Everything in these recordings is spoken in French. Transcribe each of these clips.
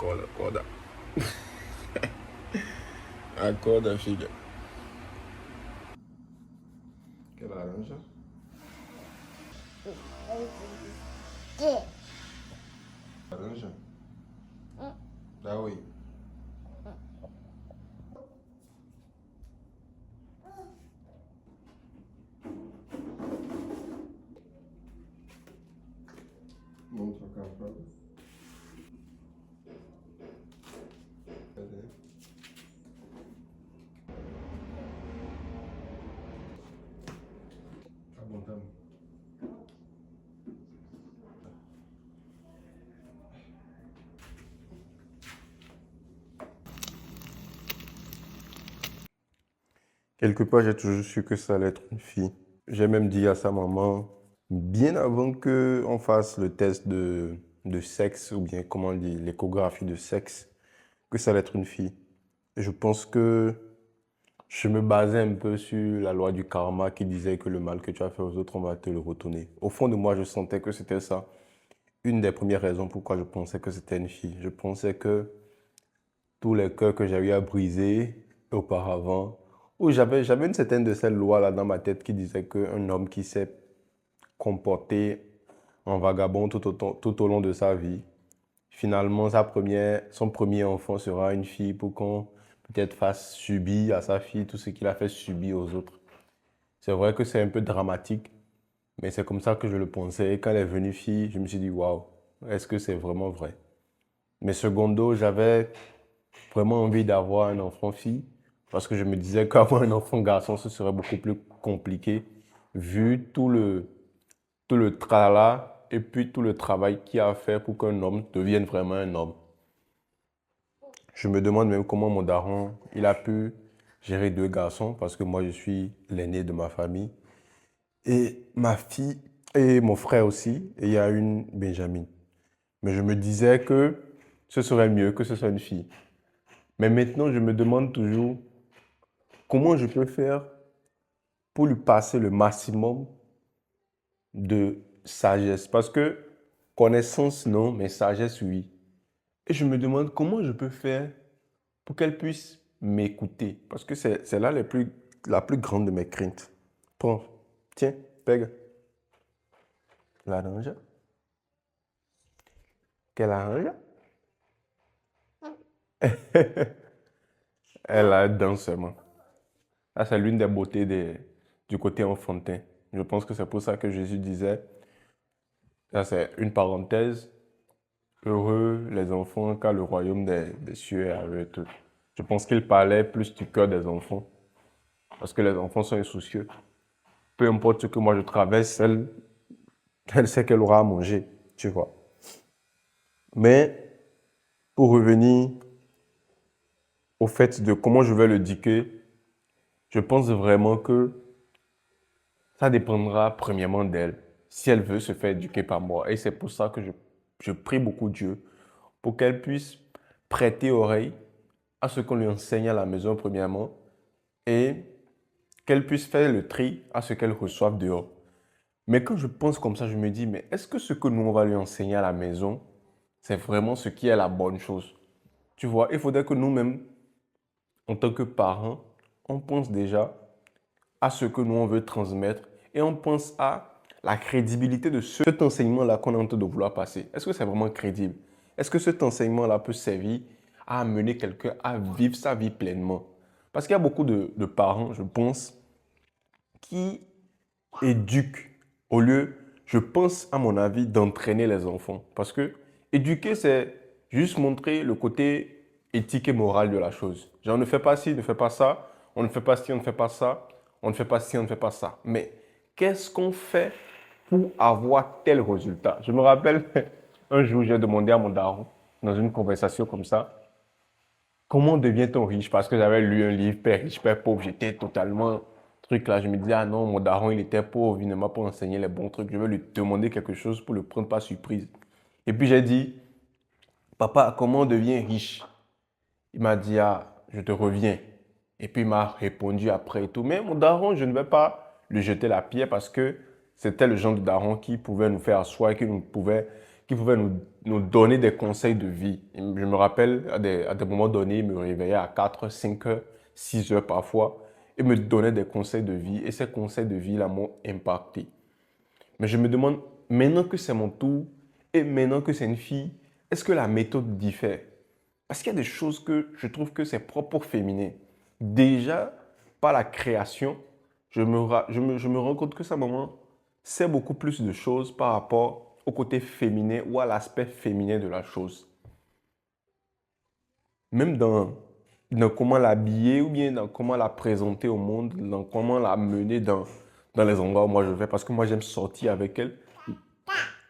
Acorda. Acorda, filha. Quer laranja? Laranja? Dá oi. Vamos trocar a fralda? Cadê? Tá bom, tá bom. Quelque part, j'ai toujours su que ça allait être une fille. J'ai même dit à sa maman, bien avant qu'on fasse le test de sexe, ou bien comment on dit, l'échographie de sexe, que ça allait être une fille. Et je pense que je me basais un peu sur la loi du karma qui disait que le mal que tu as fait aux autres, on va te le retourner. Au fond de moi, je sentais que c'était ça. Une des premières raisons pourquoi je pensais que c'était une fille. Je pensais que tous les cœurs que j'ai eu à briser auparavant, où j'avais une certaine de ces lois-là dans ma tête qui disait qu'un homme qui s'est comporté en vagabond tout au long de sa vie, finalement, son premier enfant sera une fille pour qu'on peut-être fasse subir à sa fille tout ce qu'il a fait subir aux autres. C'est vrai que c'est un peu dramatique, mais c'est comme ça que je le pensais. Et quand elle est venue fille, je me suis dit, waouh, est-ce que c'est vraiment vrai? Mais secondo, j'avais vraiment envie d'avoir un enfant fille parce que je me disais qu'avoir un enfant garçon, ce serait beaucoup plus compliqué vu tout le tralala et puis tout le travail qu'il y a à faire pour qu'un homme devienne vraiment un homme. Je me demande même comment mon daron, il a pu gérer deux garçons parce que moi, je suis l'aîné de ma famille. Et ma fille et mon frère aussi, et il y a une Benjamin. Mais je me disais que ce serait mieux que ce soit une fille. Mais maintenant, je me demande toujours comment je peux faire pour lui passer le maximum de sagesse. Parce que connaissance, non, mais sagesse, oui. Et je me demande comment je peux faire pour qu'elle puisse m'écouter. Parce que c'est là la plus grande de mes craintes. Prends, tiens, pègue. L'arrange. Quelle arrange? Elle a dedans seulement. Ça, c'est l'une des beautés du côté enfantin. Je pense que c'est pour ça que Jésus disait, ça c'est une parenthèse, heureux les enfants car le royaume des cieux est à eux. Tout. Je pense qu'il parlait plus du cœur des enfants. Parce que les enfants sont insoucieux. Peu importe ce que moi je traverse, elle sait qu'elle aura à manger, tu vois. Mais pour revenir au fait de comment je vais le l'éduquer, je pense vraiment que ça dépendra premièrement d'elle, si elle veut se faire éduquer par moi. Et c'est pour ça que je prie beaucoup Dieu pour qu'elle puisse prêter oreille à ce qu'on lui enseigne à la maison premièrement et qu'elle puisse faire le tri à ce qu'elle reçoive dehors. Mais quand je pense comme ça, je me dis, mais est-ce que ce que nous, on va lui enseigner à la maison, c'est vraiment ce qui est la bonne chose? Tu vois, il faudrait que nous-mêmes, en tant que parents, on pense déjà à ce que nous, on veut transmettre et on pense à la crédibilité de cet enseignement-là qu'on est en train de vouloir passer. Est-ce que c'est vraiment crédible? Est-ce que cet enseignement-là peut servir à amener quelqu'un à vivre sa vie pleinement? Parce qu'il y a beaucoup de parents, je pense, qui éduquent au lieu, je pense, à mon avis, d'entraîner les enfants. Parce que éduquer, c'est juste montrer le côté éthique et moral de la chose. Genre, on ne fait pas ci, ne fais pas ça, on ne fait pas ci, on ne fait pas ça, on ne fait pas ci, on ne fait pas ça. Mais qu'est-ce qu'on fait pour avoir tel résultat? Je me rappelle, un jour, j'ai demandé à mon daron, dans une conversation comme ça, comment devient-on riche? Parce que j'avais lu un livre, Père riche, Père pauvre. J'étais totalement truc là. Je me disais, ah non, mon daron, il était pauvre, il ne m'a pas enseigné les bons trucs. Je vais lui demander quelque chose pour le prendre par surprise. Et puis j'ai dit, papa, comment on devient riche? Il m'a dit, ah, je te reviens. Et puis il m'a répondu après et tout. Mais mon daron, je ne vais pas lui jeter la pierre parce que c'était le genre de daron qui pouvait nous faire asseoir, qui pouvait nous donner des conseils de vie. Je me rappelle, à des moments donnés, il me réveillait à 4, 5 heures, 6 heures parfois, et me donnait des conseils de vie. Et ces conseils de vie-là m'ont impacté. Mais je me demande, maintenant que c'est mon tour, et maintenant que c'est une fille, est-ce que la méthode diffère? Parce qu'il y a des choses que je trouve que c'est propre au féminin. Déjà, par la création, je me rends compte que sa maman sait beaucoup plus de choses par rapport au côté féminin ou à l'aspect féminin de la chose. Même dans comment l'habiller ou bien dans comment la présenter au monde, dans comment la mener dans les endroits où moi je vais. Parce que moi j'aime sortir avec elle.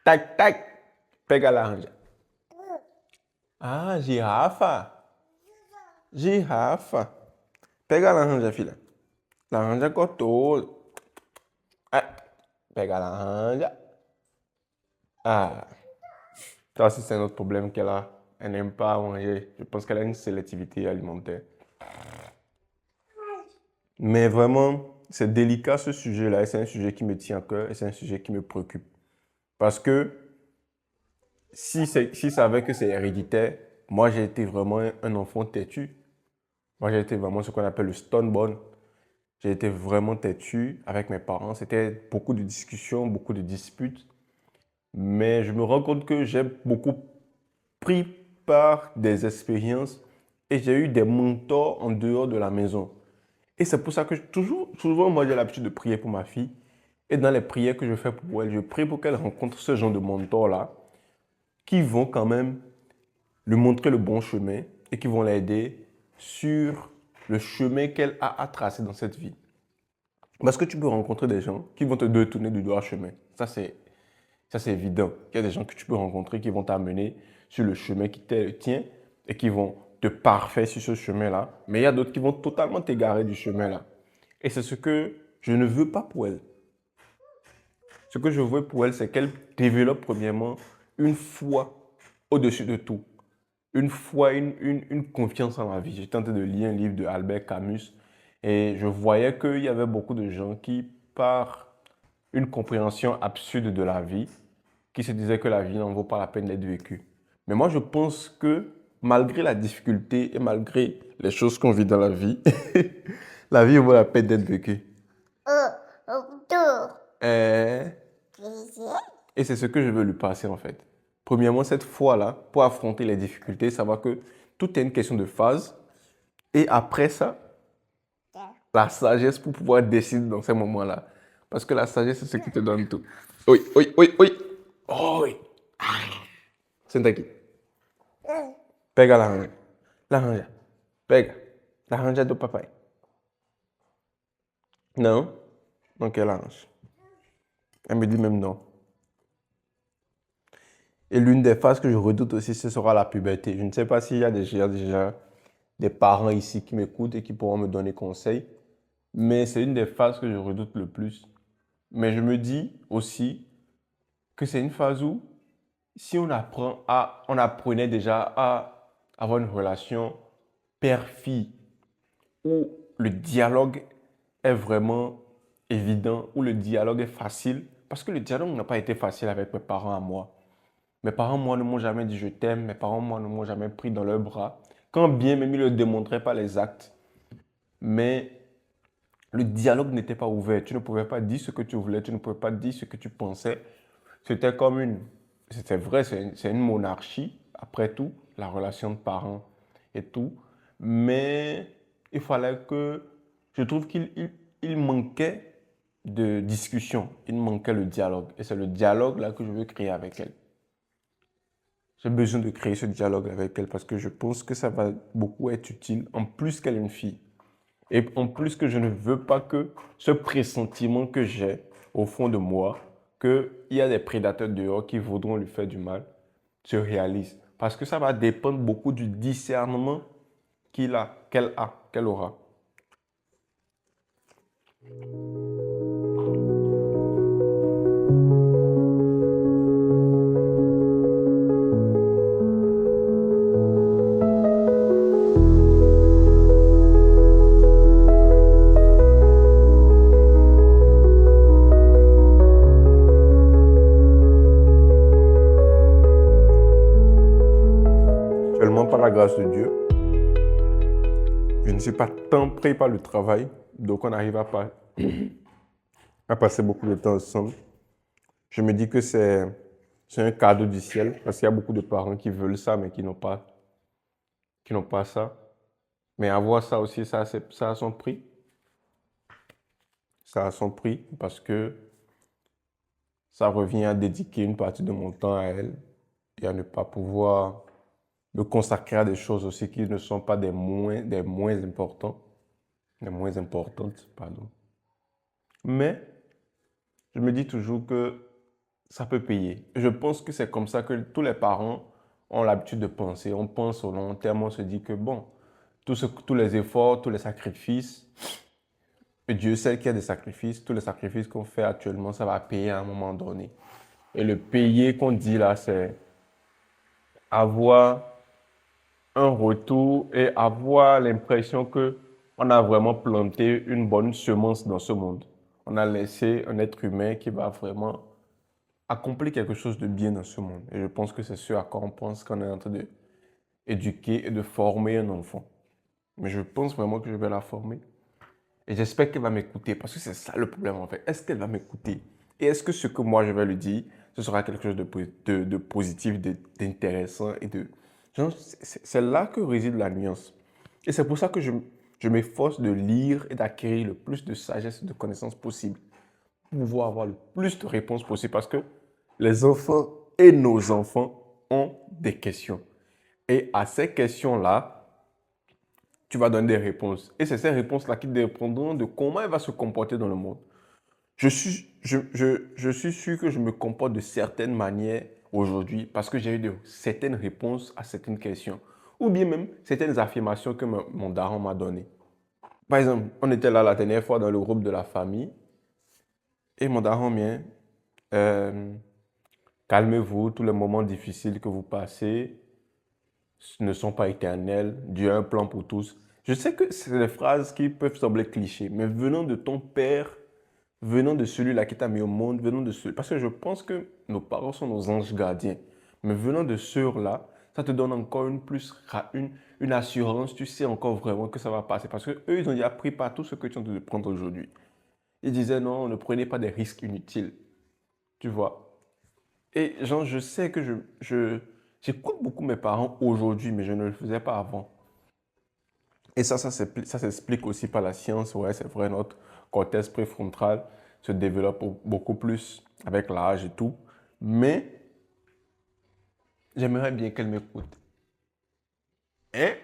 Tac, tac, pega la laranja. Ah, girafa. Girafa. Pega a laranja, filha. Laranja gostoso. Ah, pega a laranja. Ah, ça aussi c'est un autre problème qu'elle a. Elle n'aime pas manger. Je pense qu'elle a une sélectivité alimentaire. Mais vraiment, c'est délicat ce sujet-là. Et c'est un sujet qui me tient à cœur et c'est un sujet qui me préoccupe. Parce que si ça avait que c'est héréditaire, moi j'ai été vraiment un enfant têtu. Moi j'ai été vraiment ce qu'on appelle le stonebone. J'ai été vraiment têtu avec mes parents. C'était beaucoup de discussions, beaucoup de disputes. Mais je me rends compte que j'ai beaucoup pris par des expériences et j'ai eu des mentors en dehors de la maison. Et c'est pour ça que souvent, moi, j'ai l'habitude de prier pour ma fille. Et dans les prières que je fais pour elle, je prie pour qu'elle rencontre ce genre de mentors-là qui vont quand même lui montrer le bon chemin et qui vont l'aider sur le chemin qu'elle a à tracer dans cette vie. Parce que tu peux rencontrer des gens qui vont te détourner du droit chemin. Ça, c'est évident. Il y a des gens que tu peux rencontrer qui vont t'amener sur le chemin qui te tient et qui vont te parfaire sur ce chemin-là. Mais il y a d'autres qui vont totalement t'égarer du chemin-là. Et c'est ce que je ne veux pas pour elle. Ce que je veux pour elle, c'est qu'elle développe premièrement une foi au-dessus de tout. Une foi, une confiance en la vie. J'étais en train de lire un livre de Albert Camus et je voyais qu'il y avait beaucoup de gens qui, par une compréhension absurde de la vie, qui se disaient que la vie n'en vaut pas la peine d'être vécue. Mais moi, je pense que malgré la difficulté et malgré les choses qu'on vit dans la vie, la vie vaut la peine d'être vécue. Et c'est ce que je veux lui passer en fait. Premièrement, cette foi-là, pour affronter les difficultés, savoir que tout est une question de phase. Et après ça, la sagesse pour pouvoir décider dans ces moments-là. Parce que la sagesse, c'est ce qui te donne tout. Oui, oui, oui, oui. Oh, oui. Senta aqui. Pega a laranja. Laranja. Pega. Laranja do papai. Non? Donc, elle laranja. Elle me dit même non. Et l'une des phases que je redoute aussi, ce sera la puberté. Je ne sais pas s'il y a déjà des parents ici qui m'écoutent et qui pourront me donner conseil. Mais c'est une des phases que je redoute le plus. Mais je me dis aussi que c'est une phase où, si on apprenait déjà à avoir une relation père-fille, où le dialogue est vraiment évident, où le dialogue est facile, parce que le dialogue n'a pas été facile avec mes parents à moi. Mes parents, moi, ne m'ont jamais dit je t'aime. Mes parents, moi, ne m'ont jamais pris dans leurs bras. Quand bien même ils ne le démontraient pas les actes. Mais le dialogue n'était pas ouvert. Tu ne pouvais pas dire ce que tu voulais. Tu ne pouvais pas dire ce que tu pensais. C'était c'était vrai, c'est une monarchie, après tout, la relation de parents et tout. Mais il fallait que, je trouve qu'il manquait de discussion. Il manquait le dialogue. Et c'est le dialogue là que je veux créer avec elle. J'ai besoin de créer ce dialogue avec elle parce que je pense que ça va beaucoup être utile, en plus qu'elle est une fille. Et en plus que je ne veux pas que ce pressentiment que j'ai au fond de moi, qu'il y a des prédateurs dehors qui voudront lui faire du mal, se réalise. Parce que ça va dépendre beaucoup du discernement qu'elle aura. la grâce de Dieu, je ne suis pas tant pris par le travail, donc on arrive à passer beaucoup de temps ensemble. Je me dis que c'est un cadeau du ciel, parce qu'il y a beaucoup de parents qui veulent ça, mais qui n'ont pas ça. Mais avoir ça aussi, ça a son prix. Ça a son prix, parce que ça revient à dédier une partie de mon temps à elle et à ne pas pouvoir me consacrer à des choses aussi qui ne sont pas des moins importantes, pardon. Mais je me dis toujours que ça peut payer. Je pense que c'est comme ça que tous les parents ont l'habitude de penser. On pense au long terme, on se dit que bon, tous les efforts, tous les sacrifices, et Dieu sait qu'il y a des sacrifices, tous les sacrifices qu'on fait actuellement, ça va payer à un moment donné. Et le payer qu'on dit là, c'est avoir un retour et avoir l'impression que on a vraiment planté une bonne semence dans ce monde. On a laissé un être humain qui va vraiment accomplir quelque chose de bien dans ce monde. Et je pense que c'est ce à quoi on pense quand on est en train d'éduquer et de former un enfant. Mais je pense vraiment que je vais la former. Et j'espère qu'elle va m'écouter parce que c'est ça le problème en fait. Est-ce qu'elle va m'écouter? Et est-ce que ce que moi je vais lui dire, ce sera quelque chose de positif, d'intéressant et de... C'est là que réside la nuance. Et c'est pour ça que je m'efforce de lire et d'acquérir le plus de sagesse et de connaissances possible pour pouvoir avoir le plus de réponses possible parce que les enfants et nos enfants ont des questions. Et à ces questions-là, tu vas donner des réponses. Et c'est ces réponses-là qui dépendront de comment elle va se comporter dans le monde. Je suis sûr que je me comporte de certaines manières aujourd'hui parce que j'ai eu certaines réponses à certaines questions. Ou bien même certaines affirmations que mon daron m'a données. Par exemple, on était là la dernière fois dans le groupe de la famille et mon daron vient, euh, calmez-vous, tous les moments difficiles que vous passez ne sont pas éternels, Dieu a un plan pour tous. Je sais que c'est des phrases qui peuvent sembler clichés, mais venant de ton père, venant de celui-là qui t'a mis au monde, venant de celui... Parce que je pense que nos parents sont nos anges gardiens. Mais venant de ceux-là, ça te donne encore une assurance. Tu sais encore vraiment que ça va passer. Parce que eux, ils ont déjà pris par tout ce que tu es en train de prendre aujourd'hui. Ils disaient non, ne prenez pas des risques inutiles. Tu vois. Et genre, je sais que j'écoute beaucoup mes parents aujourd'hui, mais je ne le faisais pas avant. Et ça s'explique aussi par la science. Ouais, c'est vrai, notre cortex préfrontal se développe beaucoup plus avec l'âge et tout. Mais j'aimerais bien qu'elle m'écoute. Hein?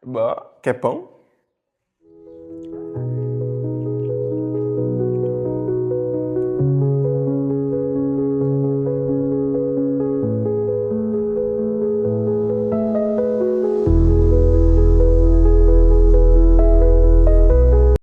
Bah, qu'elle pense?